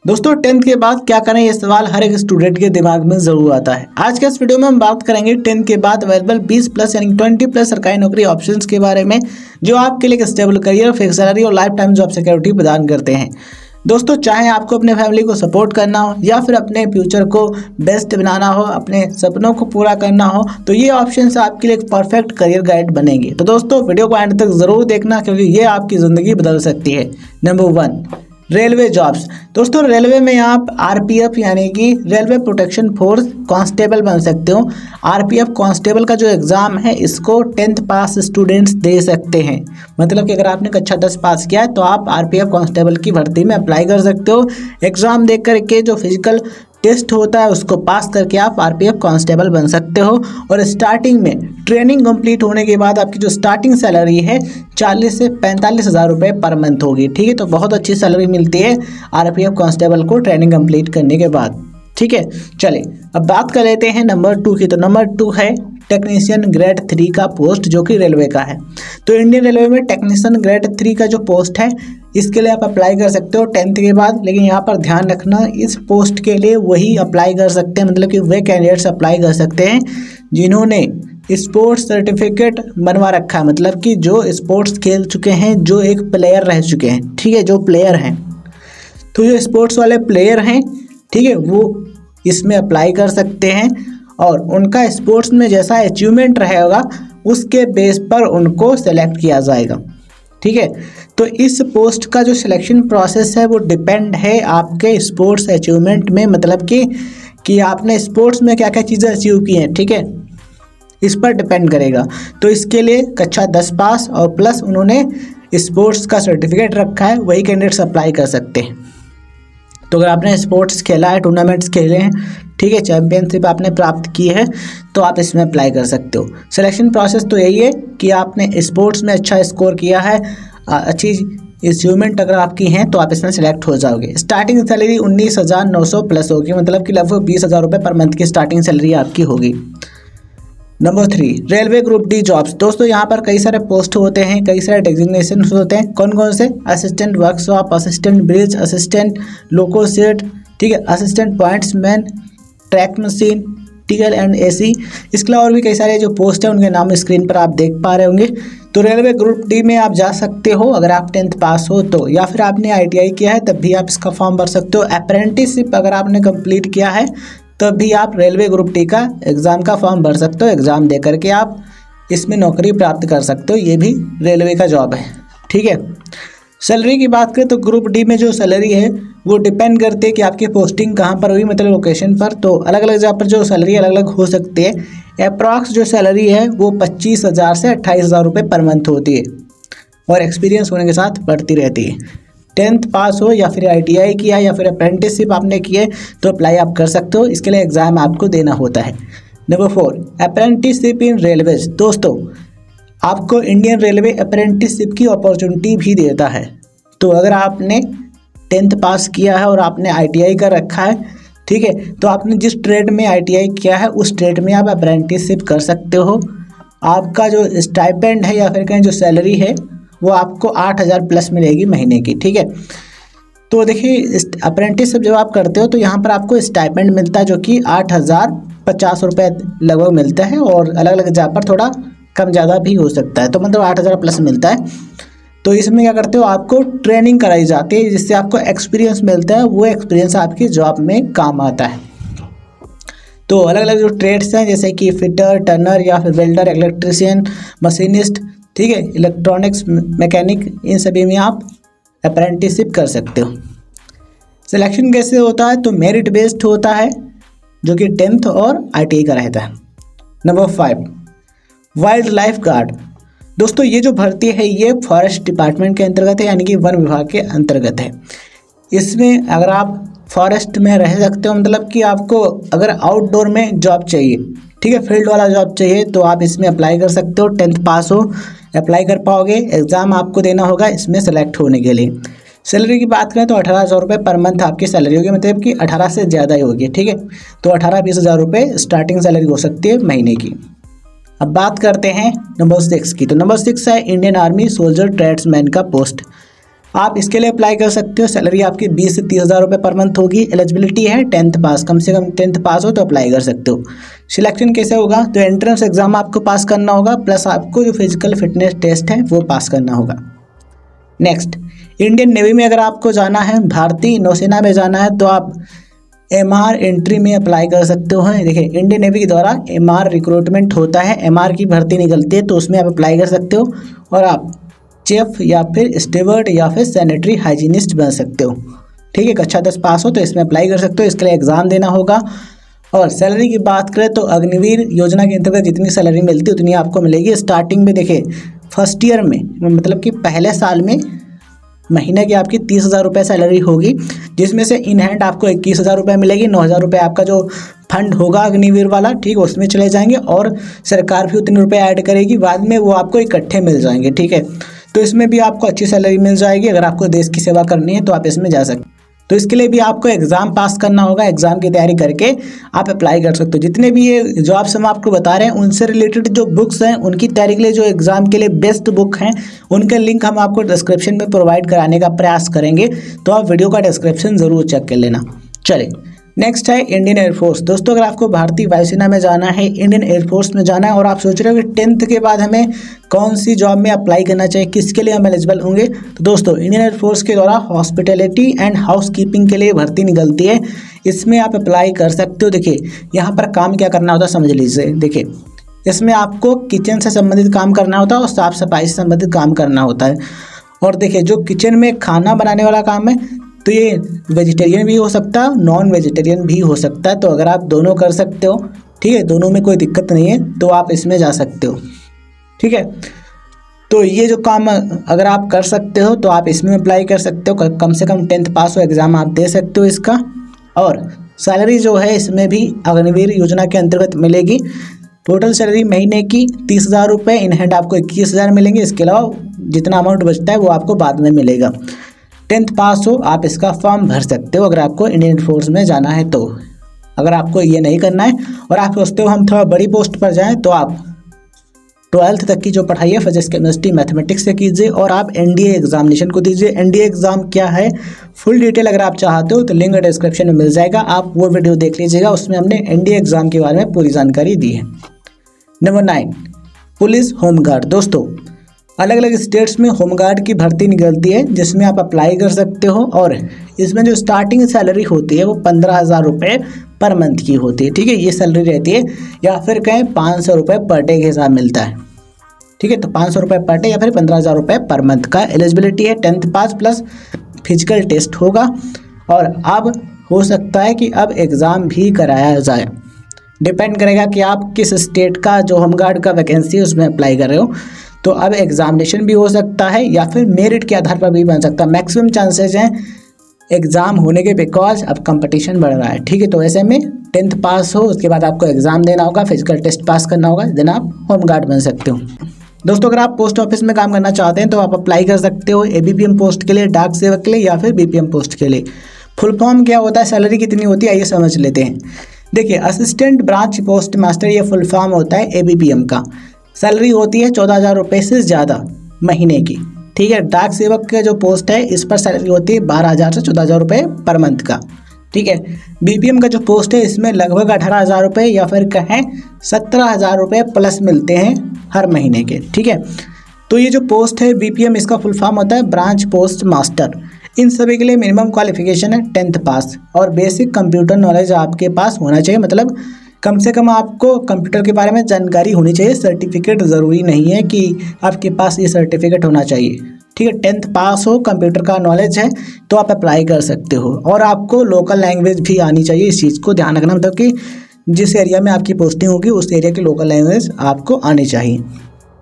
दोस्तों 10th के बाद क्या करें, ये सवाल हर एक स्टूडेंट के दिमाग में जरूर आता है। आज के इस वीडियो में हम बात करेंगे 10th के बाद अवेलेबल 20 प्लस यानी 20 प्लस सरकारी नौकरी ऑप्शंस के बारे में, जो आपके लिए एक स्टेबल करियर, फिक्स सैलरी और लाइफ टाइम जॉब सिक्योरिटी प्रदान करते हैं। दोस्तों, चाहे आपको अपने फैमिली को सपोर्ट करना हो या फिर अपने फ्यूचर को बेस्ट बनाना हो, अपने सपनों को पूरा करना हो, तो ये ऑप्शंस आपके लिए एक परफेक्ट करियर गाइड बनेंगे। तो दोस्तों, वीडियो को एंड तक जरूर देखना, क्योंकि ये आपकी ज़िंदगी बदल सकती है। Number 1, railway jobs. दोस्तों, रेलवे में आप आरपीएफ यानी कि रेलवे प्रोटेक्शन फोर्स कांस्टेबल बन सकते हो। आरपीएफ कांस्टेबल का जो एग्ज़ाम है, इसको 10th पास स्टूडेंट्स दे सकते हैं। मतलब कि अगर आपने कक्षा 10 पास किया है तो आप आरपीएफ कांस्टेबल की भर्ती में अप्लाई कर सकते हो। एग्ज़ाम देख करके जो फिजिकल टेस्ट होता है उसको पास करके आप आरपीएफ कांस्टेबल बन सकते हो। और स्टार्टिंग में ट्रेनिंग कंप्लीट होने के बाद आपकी जो स्टार्टिंग सैलरी है 40 से 45 हज़ार रुपये पर मंथ होगी। ठीक है, तो बहुत अच्छी सैलरी मिलती है आरपीएफ कांस्टेबल को ट्रेनिंग कंप्लीट करने के बाद। ठीक है, चलिए अब बात कर लेते हैं नंबर 2 की। तो नंबर 2 है टेक्नीशियन ग्रेड 3 का पोस्ट, जो कि रेलवे का है। तो इंडियन रेलवे में टेक्नीशियन ग्रेड 3 का जो पोस्ट है, इसके लिए आप अप्लाई कर सकते हो 10th के बाद। लेकिन यहाँ पर ध्यान रखना, इस पोस्ट के लिए वही अप्लाई कर सकते हैं, मतलब कि वे कैंडिडेट्स अप्लाई कर सकते हैं जिन्होंने स्पोर्ट्स सर्टिफिकेट बनवा रखा है, मतलब कि जो स्पोर्ट्स खेल चुके हैं, जो एक प्लेयर रह चुके हैं। ठीक है, जो प्लेयर हैं, तो जो स्पोर्ट्स वाले प्लेयर हैं, ठीक है, वो इसमें अप्लाई कर सकते हैं। और उनका स्पोर्ट्स में जैसा अचीवमेंट रहेगा उसके बेस पर उनको सेलेक्ट किया जाएगा। ठीक है, तो इस पोस्ट का जो सिलेक्शन प्रोसेस है वो डिपेंड है आपके स्पोर्ट्स अचीवमेंट में, मतलब कि आपने स्पोर्ट्स में क्या क्या चीज़ें अचीव की हैं। ठीक है, इस पर डिपेंड करेगा। तो इसके लिए कक्षा 10 पास और प्लस उन्होंने स्पोर्ट्स का सर्टिफिकेट रखा है, वही कैंडिडेट्स अप्लाई कर सकते हैं। तो अगर आपने स्पोर्ट्स खेला है, टूर्नामेंट्स खेले हैं, ठीक है, चैम्पियनशिप आपने प्राप्त की है, तो आप इसमें अप्लाई कर सकते हो। सिलेक्शन प्रोसेस तो यही है कि आपने स्पोर्ट्स में अच्छा स्कोर किया है, अच्छी अचीवमेंट अगर आपकी हैं, तो आप इसमें सेलेक्ट हो जाओगे। स्टार्टिंग सैलरी 19,900 प्लस होगी, मतलब कि लगभग 20,000 रुपये पर मंथ की स्टार्टिंग सैलरी आपकी होगी। Number 3, railway group D jobs. दोस्तों, यहाँ पर कई सारे पोस्ट होते हैं, कई सारे डेजिग्नेशन होते हैं। कौन कौन से? Assistant workshop, assistant bridge, assistant loco set, ठीक है, assistant pointsman, track machine, TL and AC. इसके अलावा और भी कई सारे जो पोस्ट हैं, उनके नाम स्क्रीन पर आप देख पा रहे होंगे। तो रेलवे ग्रुप डी में आप जा सकते हो अगर आप 10th पास हो तो, या फिर आपने आईटीआई किया है तब भी आप इसका फॉर्म भर सकते हो। अप्रेंटिसशिप अगर आपने कंप्लीट किया है तब भी आप रेलवे ग्रुप डी का एग्ज़ाम का फॉर्म भर सकते हो। एग्ज़ाम दे करके आप इसमें नौकरी प्राप्त कर सकते हो, ये भी रेलवे का जॉब है। ठीक है, सैलरी की बात करें तो ग्रुप डी में जो सैलरी है वो डिपेंड करती है कि आपकी पोस्टिंग कहाँ पर हुई, मतलब लोकेशन पर। तो अलग अलग जगह पर जो सैलरी अलग अलग हो सकती है। अप्रॉक्स जो सैलरी है वो 25,000 से 28,000 रुपये पर मंथ होती है, और एक्सपीरियंस होने के साथ बढ़ती रहती है। 10th पास हो या फिर आईटीआई किया या फिर अप्रेंटिसशिप आपने किए तो अप्लाई आप कर सकते हो। इसके लिए एग्ज़ाम आपको देना होता है। नंबर 4, अप्रेंटिसशिप इन रेलवेज। दोस्तों, आपको इंडियन रेलवे अप्रेंटिसशिप की अपॉर्चुनिटी भी देता है। तो अगर आपने 10th पास किया है और आपने आईटीआई कर रखा है, ठीक है, तो आपने जिस ट्रेड में आईटीआई किया है उस ट्रेड में आप अप्रेंटिसशिप कर सकते हो। आपका जो स्टाइपेंड है या फिर कहीं जो सैलरी है वो आपको 8,000 प्लस मिलेगी महीने की। ठीक है, तो देखिए, अप्रेंटिसशिप जब आप करते हो तो यहाँ पर आपको स्टाइपेंड मिलता है, जो कि 8,050 रुपये लगभग मिलता है, और अलग अलग जगह पर थोड़ा कम ज़्यादा भी हो सकता है, तो मतलब 8,000 प्लस मिलता है। तो इसमें क्या करते हो, आपको ट्रेनिंग कराई जाती है जिससे आपको एक्सपीरियंस मिलता है, वो एक्सपीरियंस आपकी जॉब में काम आता है। तो अलग अलग जो ट्रेड्स हैं, जैसे कि फिटर, टर्नर या फिर वेल्डर, इलेक्ट्रिशियन, मशीनिस्ट, ठीक है, इलेक्ट्रॉनिक्स मैकेनिक, इन सभी में आप अप्रेंटिसशिप कर सकते हो। सिलेक्शन कैसे होता है? तो मेरिट बेस्ड होता है, जो कि 10th और आईटीआई का रहता है। Number 5, wild life guard. दोस्तों, ये जो भर्ती है ये फॉरेस्ट डिपार्टमेंट के अंतर्गत है, यानी कि वन विभाग के अंतर्गत है। इसमें अगर आप फॉरेस्ट में रह सकते हो, मतलब कि आपको अगर आउटडोर में जॉब चाहिए, ठीक है, फील्ड वाला जॉब चाहिए, तो आप इसमें अप्लाई कर सकते हो। 10th पास हो, अप्लाई कर पाओगे। एग्ज़ाम आपको देना होगा इसमें सेलेक्ट होने के लिए। सैलरी की बात करें तो 18,000 रुपये पर मंथ आपकी सैलरी होगी, मतलब कि 18 से ज़्यादा ही होगी। ठीक है, तो 18-20,000 रुपये स्टार्टिंग सैलरी हो सकती है महीने की। अब बात करते हैं नंबर 6 की। तो नंबर 6 है इंडियन आर्मी सोल्जर ट्रेड्समैन का पोस्ट। आप इसके लिए अप्लाई कर सकते हो। सैलरी आपकी 20 से 30 हज़ार रुपये पर मंथ होगी। एलिजिबिलिटी है 10th पास, कम से कम 10th पास हो तो अप्लाई कर सकते हो। सिलेक्शन कैसे होगा, तो एंट्रेंस एग्जाम आपको पास करना होगा, प्लस आपको जो फिजिकल फिटनेस टेस्ट है वो पास करना होगा। नेक्स्ट, इंडियन नेवी में अगर आपको जाना है, भारतीय नौसेना में जाना है, तो आप MR एंट्री में अप्लाई कर सकते हो। देखिए, इंडियन नेवी के द्वारा MR रिक्रूटमेंट होता है, MR की भर्ती निकलती है, तो उसमें आप अप्लाई कर सकते हो और आप चेफ या फिर स्टीवर्ड या फिर सैनिटरी हाइजीनिस्ट बन सकते हो। ठीक है, कक्षा 10 पास हो तो इसमें अप्लाई कर सकते हो। इसके लिए एग्ज़ाम देना होगा। और सैलरी की बात करें तो अग्निवीर योजना के अंतर्गत जितनी सैलरी मिलती है उतनी आपको मिलेगी। स्टार्टिंग में देखिए, फर्स्ट ईयर में मतलब कि पहले साल में महीने की आपकी 30 हज़ार रुपये सैलरी होगी, जिसमें से इन हैंड आपको 21 हज़ार रुपये मिलेगी। 9 हज़ार रुपये आपका जो फंड होगा अग्निवीर वाला, ठीक है, उसमें चले जाएंगे और सरकार भी उतने रुपये ऐड करेगी, बाद में वो आपको इकट्ठे मिल जाएंगे। ठीक है, तो इसमें भी आपको अच्छी सैलरी मिल जाएगी। अगर आपको देश की सेवा करनी है तो आप इसमें जा सकते हैं। तो इसके लिए भी आपको एग्ज़ाम पास करना होगा। एग्ज़ाम की तैयारी करके आप अप्लाई कर सकते हो। जितने भी ये जॉब्स हम आपको बता रहे हैं उनसे रिलेटेड जो बुक्स हैं, उनकी तैयारी के लिए जो एग्ज़ाम के लिए बेस्ट बुक हैं, उनके लिंक हम आपको डिस्क्रिप्शन में प्रोवाइड कराने का प्रयास करेंगे, तो आप वीडियो का डिस्क्रिप्शन ज़रूर चेक कर लेना। चलिए, नेक्स्ट है इंडियन एयरफोर्स। दोस्तों, अगर आपको भारतीय वायुसेना में जाना है, इंडियन एयरफोर्स में जाना है और आप सोच रहे हो कि 10th के बाद हमें कौन सी जॉब में अप्लाई करना चाहिए, किसके लिए हम एलिजिबल होंगे, तो दोस्तों इंडियन एयरफोर्स के द्वारा हॉस्पिटैलिटी एंड हाउसकीपिंग के लिए भर्ती निकलती है, इसमें आप अप्लाई कर सकते हो। देखिए, यहाँ पर काम क्या करना होता है समझ लीजिए। देखिए, इसमें आपको किचन से संबंधित काम करना होता है और साफ़ सफाई से संबंधित काम करना होता है। और देखिए, जो किचन में खाना बनाने वाला काम है तो ये वेजिटेरियन भी हो सकता है, नॉन वेजिटेरियन भी हो सकता है। तो अगर आप दोनों कर सकते हो, ठीक है, दोनों में कोई दिक्कत नहीं है, तो आप इसमें जा सकते हो। ठीक है, तो ये जो काम अगर आप कर सकते हो तो आप इसमें अप्लाई कर सकते हो। कम से कम 10th पास हो, एग्ज़ाम आप दे सकते हो इसका। और सैलरी जो है इसमें भी अग्निवीर योजना के अंतर्गत मिलेगी। टोटल सैलरी महीने की 30 हज़ार रुपये, इन हैंड आपको 21 हज़ार मिलेंगे। इसके अलावा जितना अमाउंट बचता है वो आपको बाद में मिलेगा। 10th पास हो, आप इसका फॉर्म भर सकते हो अगर आपको इंडियन फोर्स में जाना है तो। अगर आपको ये नहीं करना है और आप सोचते हो हम थोड़ा बड़ी पोस्ट पर जाएं, तो आप 12th तक की जो पढ़ाई है फिजिक्स केमिस्ट्री मैथमेटिक्स से कीजिए और आप NDA एग्जामिनेशन को दीजिए। NDA एग्ज़ाम क्या है, फुल डिटेल अगर आप चाहते हो तो लिंक डिस्क्रिप्शन में मिल जाएगा, आप वो वीडियो देख लीजिएगा, उसमें हमने NDA एग्ज़ाम के बारे में पूरी जानकारी दी है। Number 9, police home guard. दोस्तों, अलग अलग स्टेट्स में होमगार्ड की भर्ती निकलती है, जिसमें आप अप्लाई कर सकते हो। और इसमें जो स्टार्टिंग सैलरी होती है वो 15 हज़ार रुपये पर मंथ की होती है। ठीक है, ये सैलरी रहती है, या फिर कहें 500 रुपये पर डे के हिसाब मिलता है। ठीक है, तो 500 रुपये पर डे या फिर 15 हज़ार रुपये पर मंथ का। एलिजिबिलिटी है 10th पास प्लस फिजिकल टेस्ट होगा। और अब हो सकता है कि अब एग्ज़ाम भी कराया जाए, डिपेंड करेगा कि आप किस स्टेट का जो होमगार्ड का वैकेंसी है उसमें अप्लाई कर रहे हो। तो अब एग्जामिनेशन भी हो सकता है या फिर मेरिट के आधार पर भी बन सकता है। मैक्सिमम चांसेज हैं एग्ज़ाम होने के, बिकॉज अब कंपटीशन बढ़ रहा है। ठीक है, तो ऐसे में 10th पास हो, उसके बाद आपको एग्ज़ाम देना होगा, फिजिकल टेस्ट पास करना होगा, देन आप होमगार्ड बन सकते हो। दोस्तों, अगर आप पोस्ट ऑफिस में काम करना चाहते हैं तो आप अप्लाई कर सकते हो ABPM पोस्ट के लिए, डाक सेवक के लिए, या फिर BPM पोस्ट के लिए। फुल फॉर्म क्या होता है, सैलरी कितनी होती है, आइए समझ लेते हैं। देखिए, असिस्टेंट ब्रांच पोस्ट मास्टर, ये फुल फॉर्म होता है ABPM का। सैलरी होती है 14 हज़ार रुपये से ज़्यादा महीने की। ठीक है, डाक सेवक का जो पोस्ट है इस पर सैलरी होती है 12 हज़ार से 14 हज़ार रुपये पर मंथ का। ठीक है, BPM का जो पोस्ट है इसमें लगभग 18 हज़ार रुपये या फिर कहें 17 हज़ार रुपये प्लस मिलते हैं हर महीने के। ठीक है, तो ये जो पोस्ट है BPM, इसका फुल फॉर्म होता है ब्रांच पोस्ट मास्टर। इन सभी के लिए मिनिमम क्वालिफिकेशन है 10th पास और बेसिक कंप्यूटर नॉलेज आपके पास होना चाहिए। मतलब कम से कम आपको कंप्यूटर के बारे में जानकारी होनी चाहिए। सर्टिफिकेट ज़रूरी नहीं है कि आपके पास ये सर्टिफिकेट होना चाहिए। ठीक है, 10th पास हो, कंप्यूटर का नॉलेज है तो आप अप्लाई कर सकते हो। और आपको लोकल लैंग्वेज भी आनी चाहिए, इस चीज़ को ध्यान रखना, मतलब कि जिस एरिया में आपकी पोस्टिंग होगी उस एरिया की लोकल लैंग्वेज आपको आनी चाहिए।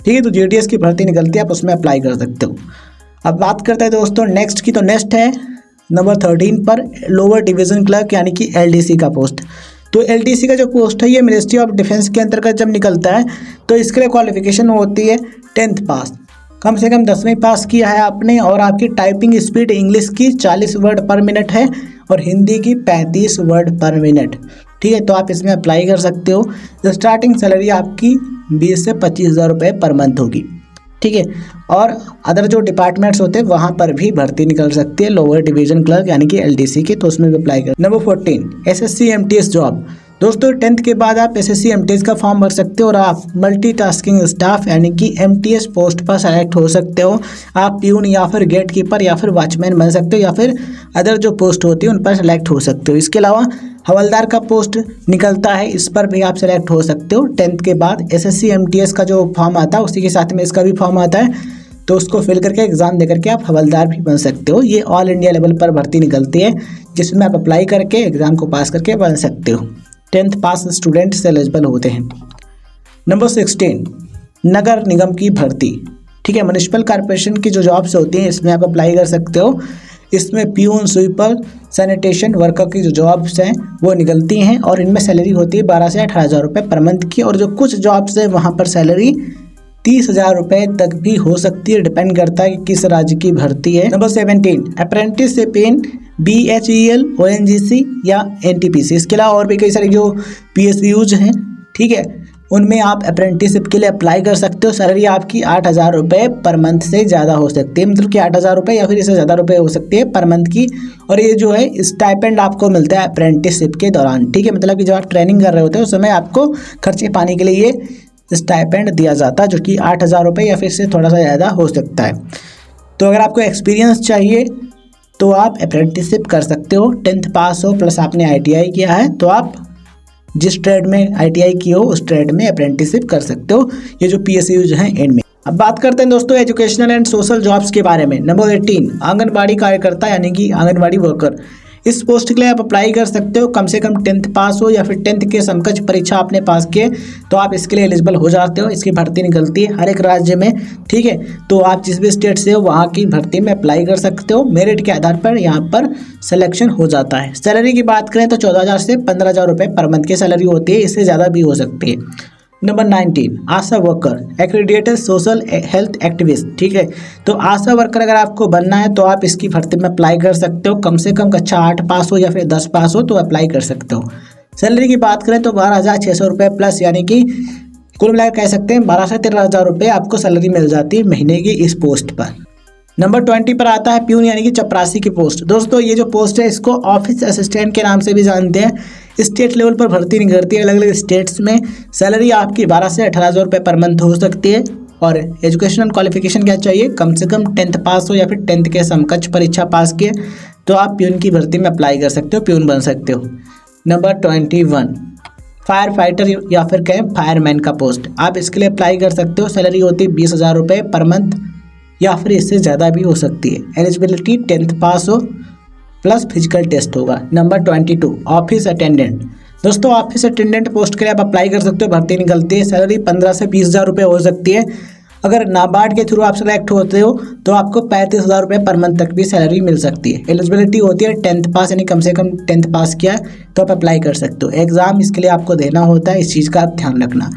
ठीक है, तो JDS की भर्ती निकलती है, आप उसमें अप्लाई कर सकते हो। अब बात करते हैं दोस्तों नेक्स्ट की, तो नेक्स्ट है नंबर 13 पर लोअर डिवीज़न क्लर्क यानी कि LDC का पोस्ट। तो LDC का जो पोस्ट है ये मिनिस्ट्री ऑफ डिफेंस के अंतर्गत जब निकलता है तो इसके लिए क्वालिफिकेशन होती है 10th पास, कम से कम 10वीं पास किया है आपने, और आपकी टाइपिंग स्पीड इंग्लिश की 40 वर्ड पर मिनट है और हिंदी की 35 वर्ड पर मिनट। ठीक है, तो आप इसमें अप्लाई कर सकते हो। स्टार्टिंग सैलरी आपकी 20 से 25 हज़ार रुपये पर मंथ होगी। ठीक है। और अदर जो डिपार्टमेंट्स होते हैं वहाँ पर भी भर्ती निकल सकती है, लोअर डिवीजन क्लर्क यानी कि LDC की, तो उसमें भी अप्लाई कर। Number 14 SSC MTS job. दोस्तों 10th के बाद आप SSC MTS का फॉर्म भर सकते हो और आप मल्टीटास्किंग स्टाफ यानी कि MTS पोस्ट पर सेलेक्ट हो सकते हो। आप प्यून या फिर गेट कीपर या फिर वॉचमैन बन सकते हो या फिर अदर जो पोस्ट होती है उन पर सेलेक्ट हो सकते हो। इसके अलावा हवलदार का पोस्ट निकलता है, इस पर भी आप सेलेक्ट हो सकते हो। 10th के बाद SSC MTS का जो फॉर्म आता है उसी के साथ में इसका भी फॉर्म आता है, तो उसको फिल करके एग्जाम दे करके आप हवलदार भी बन सकते हो। ये ऑल इंडिया लेवल पर भर्ती निकलती है जिसमें आप अप्लाई करके एग्जाम को पास करके बन सकते हो। 10th पास स्टूडेंट्स एलिजिबल होते हैं। नंबर 16 नगर निगम की भर्ती। ठीक है, म्युनिसिपल कॉर्पोरेशन की जो जॉब्स होती हैं इसमें आप अप्लाई कर सकते हो। इसमें प्यून, स्वीपर, सैनिटेशन वर्कर की जो जॉब्स हैं वो निकलती हैं और इनमें सैलरी होती है 12 से 18,000 रुपये पर मंथ की। और जो कुछ जॉब्स है वहाँ पर सैलरी 30,000 रुपये तक भी हो सकती है, डिपेंड करता है कि किस राज्य की भर्ती है। नंबर 17 अप्रेंटिसशिप इन BHEL, ONGC या NTPC। इसके अलावा और भी कई सारे जो PSUs हैं, ठीक है, उनमें आप अप्रेंटिसशिप के लिए अप्लाई कर सकते हो। सैलरी आपकी 8,000 रुपये पर मंथ से ज़्यादा हो सकती है, मतलब कि 8,000 रुपये या फिर इससे ज़्यादा रुपये हो सकती है पर मंथ की। और ये जो है स्टाइपेंड आपको मिलता है अप्रेंटिसशिप के दौरान। ठीक है, मतलब कि जब आप ट्रेनिंग कर रहे होते हो उस समय आपको खर्चे पानी के लिए ये स्टाइपेंड दिया जाता है, जो कि 8,000 रुपये या फिर इससे थोड़ा सा ज़्यादा हो सकता है। तो अगर आपको एक्सपीरियंस चाहिए तो आप अप्रेंटिसशिप कर सकते हो। 10th पास हो प्लस आपने ITI किया है तो आप जिस ट्रेड में ITI की हो उस ट्रेड में अप्रेंटिसशिप कर सकते हो। ये जो PSUs हैं इनमें। अब बात करते हैं दोस्तों एजुकेशनल एंड सोशल जॉब्स के बारे में। नंबर 18 आंगनबाड़ी कार्यकर्ता यानी कि आंगनबाड़ी वर्कर। इस पोस्ट के लिए आप अप्लाई कर सकते हो। कम से कम 10th पास हो या फिर 10th के समकक्ष परीक्षा आपने पास किए तो आप इसके लिए एलिजिबल हो जाते हो। इसकी भर्ती निकलती है हर एक राज्य में, ठीक है। तो आप जिस भी स्टेट से हो वहाँ की भर्ती में अप्लाई कर सकते हो। मेरिट के आधार पर यहाँ पर सिलेक्शन हो जाता है। सैलरी की बात करें तो 14,000 से 15,000 रुपये पर मंथ की सैलरी होती है, इससे ज़्यादा भी हो सकती है। Number 19 ASHA worker accredited social health activist. ठीक है, तो आशा वर्कर अगर आपको बनना है तो आप इसकी भर्ती में अप्लाई कर सकते हो। कम से कम कक्षा 8 पास हो या फिर 10 पास हो तो अप्लाई कर सकते हो। सैलरी की बात करें तो 12,600 रुपये प्लस, यानी कि कुल मिलाकर कह सकते हैं 12 से 13,000 रुपये आपको सैलरी मिल जाती है महीने की इस पोस्ट पर। नंबर 20 पर आता है प्यून यानी कि चपरासी की पोस्ट। दोस्तों ये जो पोस्ट है इसको ऑफिस असिस्टेंट के नाम से भी जानते हैं। स्टेट लेवल पर भर्ती निकलती है अलग अलग स्टेट्स में। सैलरी आपकी 12 से 18,000 रुपये पर मंथ हो सकती है। और एजुकेशनल क्वालिफिकेशन क्या चाहिए, कम से कम 10th पास हो या फिर 10th के समकक्ष परीक्षा पास किए तो आप प्यून की भर्ती में अप्लाई कर सकते हो, प्यून बन सकते हो। नंबर 21 फायर फाइटर या फिर कहें फायरमैन का पोस्ट। आप इसके लिए अप्लाई कर सकते हो। सैलरी होती है 20,000 रुपये पर मंथ या फिर इससे ज़्यादा भी हो सकती है। एलिजिबिलिटी 10th पास हो प्लस फिजिकल टेस्ट होगा। Number 22 office attendant. दोस्तों ऑफिस अटेंडेंट पोस्ट के लिए आप अप्लाई कर सकते हो, भर्ती निकलती है। सैलरी 15 से 20,000 रुपये हो सकती है। अगर नाबार्ड के थ्रू आप सेलेक्ट होते हो तो आपको 35,000 रुपये पर मंथ तक भी सैलरी मिल सकती है। एलिजिबिलिटी होती है 10th पास, यानी कम से कम 10th पास किया तो आप अप्लाई कर सकते हो। एग्ज़ाम इसके लिए आपको देना होता है, इस चीज़ का आप ध्यान रखना।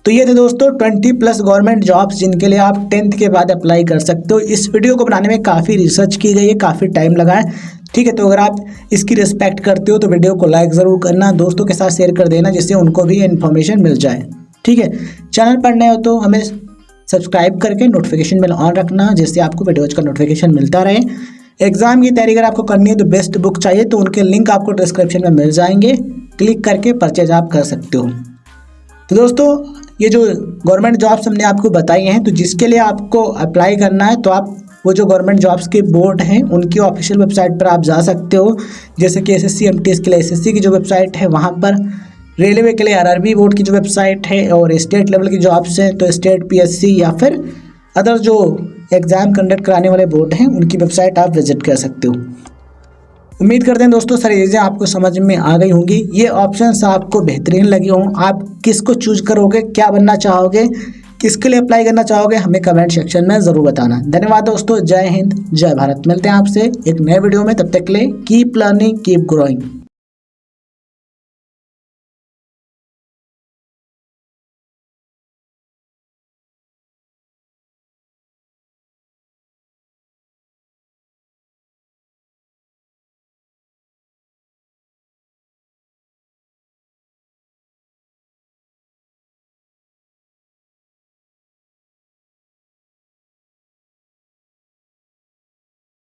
तो ये थे दोस्तों 20+ गवर्नमेंट जॉब्स जिनके लिए आप 10th के बाद अप्लाई कर सकते हो। इस वीडियो को बनाने में काफ़ी रिसर्च की गई है, काफ़ी टाइम लगा है, ठीक है। तो अगर आप इसकी रिस्पेक्ट करते हो तो वीडियो को लाइक ज़रूर करना, दोस्तों के साथ शेयर कर देना जिससे उनको भी इन्फॉर्मेशन मिल जाए, ठीक है। चैनल पर नए हो तो हमें सब्सक्राइब करके नोटिफिकेशन बेल ऑन रखना जिससे आपको वीडियोज़ का नोटिफिकेशन मिलता रहे। एग्जाम की तैयारी अगर आपको करनी है तो बेस्ट बुक चाहिए तो उनके लिंक आपको डिस्क्रिप्शन में मिल जाएंगे, क्लिक करके परचेज आप कर सकते हो। तो दोस्तों ये जो गवर्नमेंट जॉब्स हमने आपको बताई हैं तो जिसके लिए आपको अप्लाई करना है तो आप वो जो गवर्नमेंट जॉब्स के बोर्ड हैं उनकी ऑफिशियल वेबसाइट पर आप जा सकते हो। जैसे कि SSC MTS के लिए SSC की जो वेबसाइट है वहाँ पर, रेलवे के लिए RRB बोर्ड की जो वेबसाइट है, और स्टेट लेवल की जॉब्स हैं तो स्टेट PSC या फिर अदर जो एग्ज़ाम कंडक्ट कराने वाले बोर्ड हैं उनकी वेबसाइट आप विजिट कर सकते हो। उम्मीद करते हैं दोस्तों सारी चीज़ें आपको समझ में आ गई होंगी। ये ऑप्शंस आपको बेहतरीन लगे हों। आप किसको चूज करोगे, क्या बनना चाहोगे, किसके लिए अप्लाई करना चाहोगे, हमें कमेंट सेक्शन में ज़रूर बताना। धन्यवाद दोस्तों, जय हिंद, जय भारत। मिलते हैं आपसे एक नए वीडियो में, तब तक के लिए कीप लर्निंग, कीप ग्रोइंग।